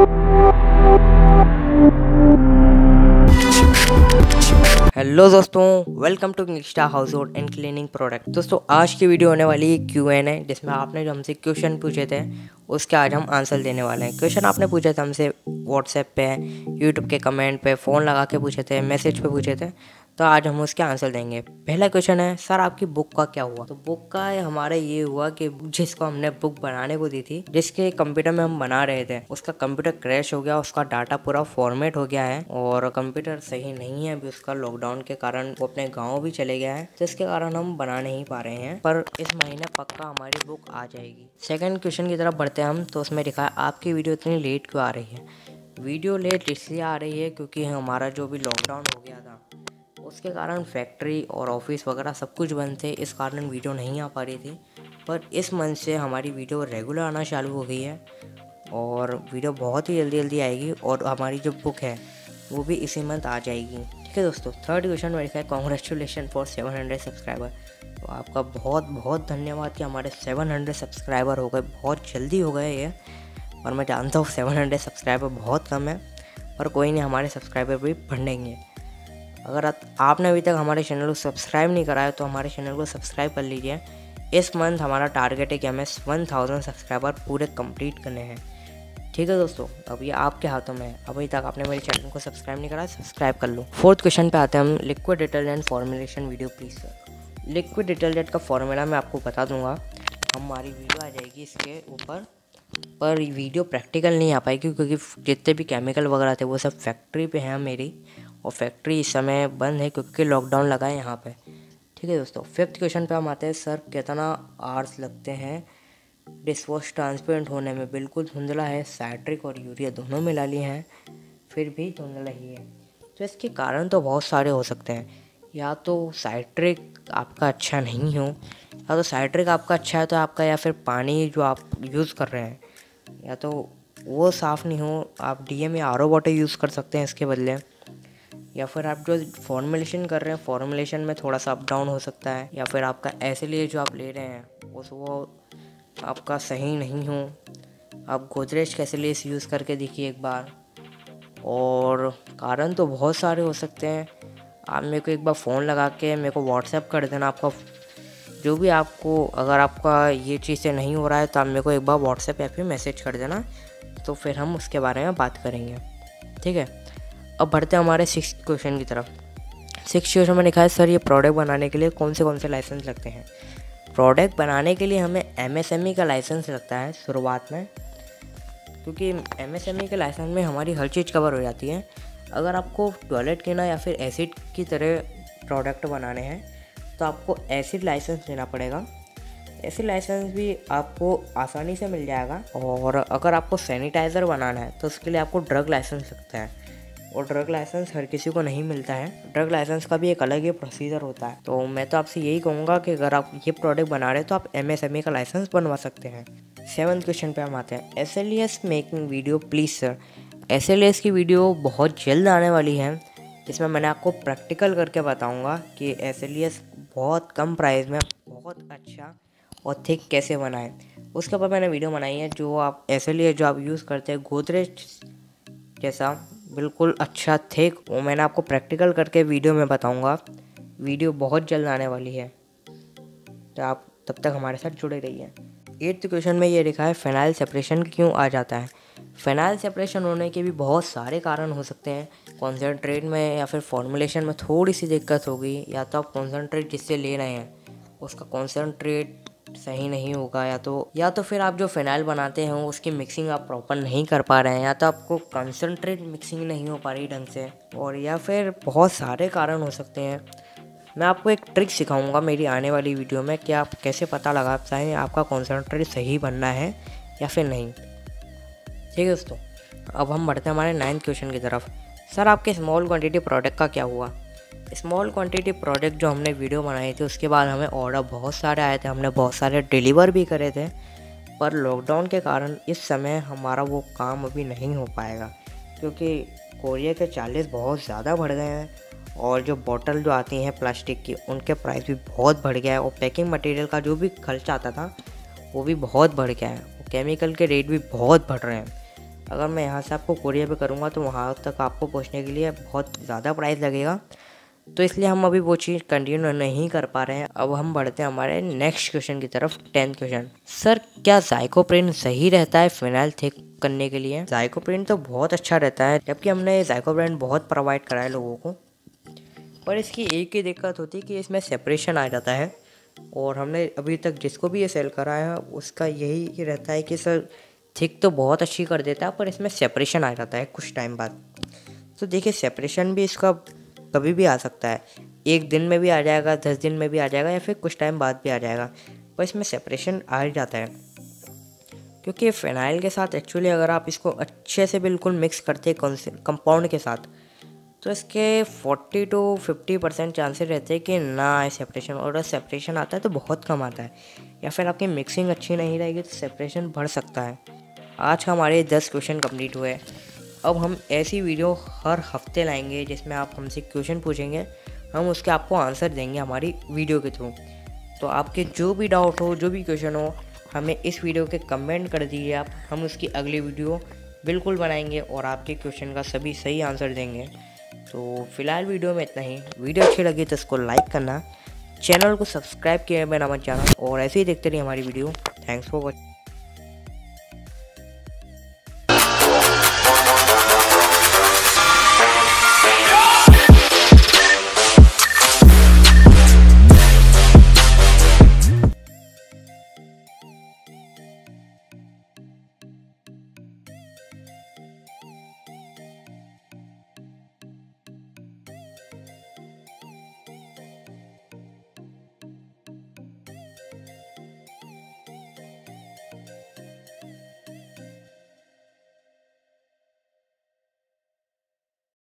Hello दोस्तों, welcome to Kingstar household and cleaning product. दोस्तों आज की वीडियो होने वाली है Q&A, जिसमें आपने जो हमसे क्वेश्चन पूछे थे उसके आज हम आंसर देने वाले हैं। क्वेश्चन आपने पूछे थे हमसे व्हाट्सएप पे, यूट्यूब के कमेंट पे, फ़ोन लगा के पूछे थे, मैसेज पे पूछे थे, तो आज हम उसके आंसर देंगे। पहला क्वेश्चन है, सर आपकी बुक का क्या हुआ? तो बुक का हमारा ये हुआ कि जिसको हमने बुक बनाने को दी थी, जिसके कंप्यूटर में हम बना रहे थे, उसका कंप्यूटर क्रैश हो गया, उसका डाटा पूरा फॉर्मेट हो गया है और कंप्यूटर सही नहीं है अभी। उसका लॉकडाउन के कारण वो अपने गाँव भी चले गया है, जिसके कारण हम बना नहीं पा रहे हैं, पर इस महीने पक्का हमारी बुक आ जाएगी। सेकेंड क्वेश्चन की तरफ बढ़ते हैं हम, तो उसमें लिखा है आपकी वीडियो इतनी लेट क्यों आ रही है? वीडियो लेट इसलिए आ रही है क्योंकि हमारा जो भी लॉकडाउन हो गया था उसके कारण फैक्ट्री और ऑफिस वगैरह सब कुछ बंद थे, इस कारण वीडियो नहीं आ पा रही थी। पर इस मंथ से हमारी वीडियो रेगुलर आना चालू हो गई है और वीडियो बहुत ही जल्दी आएगी और हमारी जो बुक है वो भी इसी मंथ आ जाएगी। ठीक है दोस्तों। थर्ड क्वेश्चन में लिखा है कॉन्ग्रेचुलेशन फॉर 700 सब्सक्राइबर। तो आपका बहुत बहुत धन्यवाद कि हमारे 700 सब्सक्राइबर हो गए, बहुत जल्दी हो गए ये। और मैं जानता हूँ 700 सब्सक्राइबर बहुत कम है, पर कोई नहीं, हमारे सब्सक्राइबर भी बढ़ेंगे। अगर आपने अभी तक हमारे चैनल को सब्सक्राइब नहीं करा है तो हमारे चैनल को सब्सक्राइब कर लीजिए। इस मंथ हमारा टारगेट है कि हमें 1000 सब्सक्राइबर पूरे कंप्लीट करने हैं। ठीक है दोस्तों, अब ये आपके हाथों में है। अभी तक आपने मेरे चैनल को सब्सक्राइब नहीं करा, सब्सक्राइब कर लो। फोर्थ क्वेश्चन पे आते हैं हम, liquid detergent formulation video please sir. Liquid detergent का फॉर्मूला मैं आपको बता दूंगा, हमारी वीडियो आ जाएगी इसके ऊपर, पर वीडियो प्रैक्टिकल नहीं आ पाएगी क्योंकि जितने भी केमिकल वगैरह थे वो सब फैक्ट्री पे हैं मेरी, और फैक्ट्री इस समय बंद है क्योंकि लॉकडाउन लगा है यहाँ पे। ठीक है दोस्तों। फिफ्थ क्वेश्चन पे हम आते हैं, सर कितना आवर्स लगते हैं डिशवॉश ट्रांसपेरेंट होने में? बिल्कुल धुंधला है, साइट्रिक और यूरिया दोनों मिला लिए हैं फिर भी धुंधला ही है। तो इसके कारण तो बहुत सारे हो सकते हैं, या तो साइट्रिक आपका अच्छा नहीं हो, या तो साइट्रिक आपका अच्छा है तो आपका, या फिर पानी जो आप यूज़ कर रहे हैं या तो वो साफ़ नहीं हो, आप DM या RO वाटर यूज़ कर सकते हैं इसके बदले, या फिर आप जो फॉर्मुलेशन कर रहे हैं फॉर्मुलेशन में थोड़ा सा अप डाउन हो सकता है, या फिर आपका एसिलिए जो आप ले रहे हैं वो आपका सही नहीं हो। आप गोदरेज का एसिलिए यूज़ करके देखिए एक बार। और कारण तो बहुत सारे हो सकते हैं, आप मेरे को एक बार फ़ोन लगा के मेरे को व्हाट्सएप कर देना आपका जो भी आपको, अगर आपका ये चीज़ से नहीं हो रहा है तो आप मेरे को एक बार व्हाट्सएप या फिर मैसेज कर देना, तो फिर हम उसके बारे में बात करेंगे। ठीक है। अब बढ़ते हैं हमारे 6th क्वेश्चन की तरफ। 6th क्वेश्चन में लिखा है, सर ये प्रोडक्ट बनाने के लिए कौन से लाइसेंस लगते हैं? प्रोडक्ट बनाने के लिए हमें MSME का लाइसेंस लगता है शुरुआत में, क्योंकि MSME के लाइसेंस में हमारी हर चीज़ कवर हो जाती है। अगर आपको टॉयलेट क्लीनर या फिर एसिड की तरह प्रोडक्ट बनाने हैं तो आपको एसिड लाइसेंस लेना पड़ेगा। एसिड लाइसेंस भी आपको आसानी से मिल जाएगा। और अगर आपको सैनिटाइज़र बनाना है तो उसके लिए आपको ड्रग लाइसेंस लगता है, और ड्रग लाइसेंस हर किसी को नहीं मिलता है। ड्रग लाइसेंस का भी एक अलग ही प्रोसीजर होता है। तो मैं तो आपसे यही कहूँगा कि अगर आप ये प्रोडक्ट बना रहे हैं तो आप MSME का लाइसेंस बनवा सकते हैं। 7th क्वेश्चन पे हम आते हैं, SLES making video please sir. SLES की वीडियो बहुत जल्द आने वाली है, जिसमें मैंने आपको प्रैक्टिकल करके बताऊँगा कि SLES बहुत कम प्राइस में बहुत अच्छा और थिक कैसे बनाएं। उसके ऊपर मैंने वीडियो बनाई है, जो आप SLES जो आप यूज़ करते हैं गोदरेज जैसा बिल्कुल अच्छा थिक, वो मैंने आपको प्रैक्टिकल करके वीडियो में बताऊंगा। वीडियो बहुत जल्द आने वाली है, तो आप तब तक हमारे साथ जुड़े रहिए। 8th क्वेश्चन में ये लिखा है, फेनाइल सेपरेशन क्यों आ जाता है? फेनाइल सेपरेशन होने के भी बहुत सारे कारण हो सकते हैं। कॉन्सेंट्रेट में या फिर फॉर्मुलेशन में थोड़ी सी दिक्कत होगी, या तो आप कॉन्सेंट्रेट जिससे ले रहे हैं उसका कॉन्सेंट्रेट सही नहीं होगा, या तो फिर आप जो फेनाइल बनाते हैं उसकी मिक्सिंग आप प्रॉपर नहीं कर पा रहे हैं, या तो आपको कंसंट्रेट मिक्सिंग नहीं हो पा रही ढंग से, और या फिर बहुत सारे कारण हो सकते हैं। मैं आपको एक ट्रिक सिखाऊंगा मेरी आने वाली वीडियो में कि आप कैसे पता लगा पाएँ आपका कंसंट्रेट सही बनना है या फिर नहीं। ठीक है दोस्तों। अब हम बढ़ते हैं हमारे 9th क्वेश्चन की तरफ। सर आपके स्मॉल क्वान्टिटी प्रोडक्ट का क्या हुआ? स्मॉल क्वांटिटी प्रोडक्ट जो हमने वीडियो बनाई थी उसके बाद हमें ऑर्डर बहुत सारे आए थे, हमने बहुत सारे डिलीवर भी करे थे, पर लॉकडाउन के कारण इस समय हमारा वो काम अभी नहीं हो पाएगा, क्योंकि कोरियर के चार्जेस बहुत ज़्यादा बढ़ गए हैं, और जो बोतल जो आती हैं प्लास्टिक की उनके प्राइस भी बहुत बढ़ गया है, और पैकिंग मटेरियल का जो भी खर्च आता था वो भी बहुत बढ़ गया है, और केमिकल के रेट भी बहुत बढ़ रहे हैं। अगर मैं यहाँ से आपको कोरियर पे करूँगा तो वहाँ तक आपको पहुँचने के लिए बहुत ज़्यादा प्राइस लगेगा, तो इसलिए हम अभी वो चीज़ कंटिन्यू नहीं कर पा रहे हैं। अब हम बढ़ते हैं हमारे नेक्स्ट क्वेश्चन की तरफ। 10th क्वेश्चन, सर क्या ज़ाइकोप्रिन सही रहता है फिनाइल थिक करने के लिए? ज़ाइकोप्रिन तो बहुत अच्छा रहता है, जबकि हमने ज़ाइकोप्रिन बहुत प्रोवाइड करा है लोगों को, पर इसकी एक ही दिक्कत होती है कि इसमें सेपरेशन आ जाता है। और हमने अभी तक जिसको भी ये सेल करा है उसका यही रहता है कि सर थिक तो बहुत अच्छी कर देता है, पर इसमें सेपरेशन आ जाता है कुछ टाइम बाद। तो देखिए, सेपरेशन भी इसका कभी भी आ सकता है, एक दिन में भी आ जाएगा, 10 दिन में भी आ जाएगा, या फिर कुछ टाइम बाद भी आ जाएगा, पर इसमें सेपरेशन आ ही जाता है। क्योंकि फ़िनाइल के साथ एक्चुअली अगर आप इसको अच्छे से बिल्कुल मिक्स करते कंपाउंड के साथ, तो इसके 40 to 50% चांसेस रहते हैं कि ना आए सेपरेशन, और अगर सेपरेशन आता है तो बहुत कम आता है, या फिर आपकी मिक्सिंग अच्छी नहीं रहेगी तो सेपरेशन बढ़ सकता है। आज का हमारे 10 क्वेश्चन कंप्लीट हुए। अब हम ऐसी वीडियो हर हफ्ते लाएंगे जिसमें आप हमसे क्वेश्चन पूछेंगे, हम उसके आपको आंसर देंगे हमारी वीडियो के थ्रू। तो आपके जो भी डाउट हो, जो भी क्वेश्चन हो, हमें इस वीडियो के कमेंट कर दीजिए आप, हम उसकी अगली वीडियो बिल्कुल बनाएंगे और आपके क्वेश्चन का सभी सही आंसर देंगे। तो फिलहाल वीडियो में इतना ही। वीडियो अच्छी लगी तो इसको लाइक करना, चैनल को सब्सक्राइब किए बिना मत जाना, और ऐसे ही देखते रहिए हमारी वीडियो। Thanks for watching.